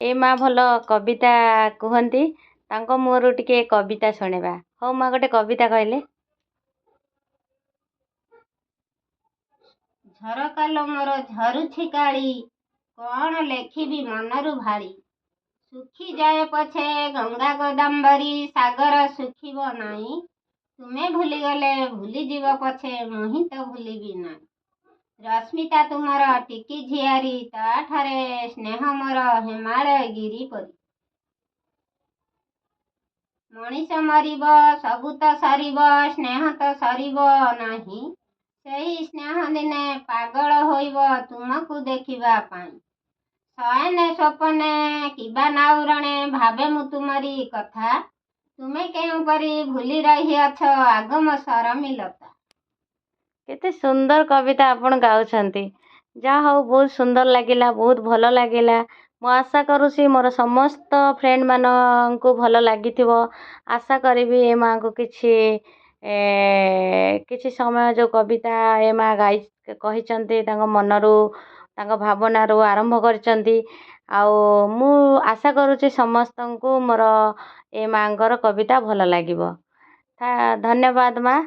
ए माँ भल कविता कहती मुहर टिके कविता शुणा। हौ माँ गोटे कविता कहले। झरकाल मोर झरुछि काली कौन लेखिबी मनरु भाड़ी सुखी जाए पछे गंगा गोदाम्बरी सागर सुखिब नाई तुमे भूलीगले भूलीजीव पछे मुही तो भूलिबी नाई रश्मिता तुमर टिकी झियारी ताठारे स्नेह मोर हिमालय गिरी परी मनीष मरिब सबु तो सरिब स्नेह तो सरिब नाही सेही स्नेह दिने पागल होइब तुमको देखिबा पाई शयने स्वप्ने किबा नाउरणे भावे मु तुमरी कथा तुमे केउ परी भूली रही अछ आगम सरमिलता। केते सुंदर कविता आपण गाउछंती। जा हौ बहुत सुंदर लागिला, बहुत भल लागिला। मु आशा करूसी मोर समस्त फ्रेंड माननकु भल लागिथिबो। आशा करिबी ए माँ को किछि समय जो कविता ए माँ गाई कहिचंती तांको मनरू तांको भावनारू आरंभ करचंती। आउ मु आशा करूची समस्तंकु मोर ए माँगर कविता भल लागिबो। धन्यवाद माँ।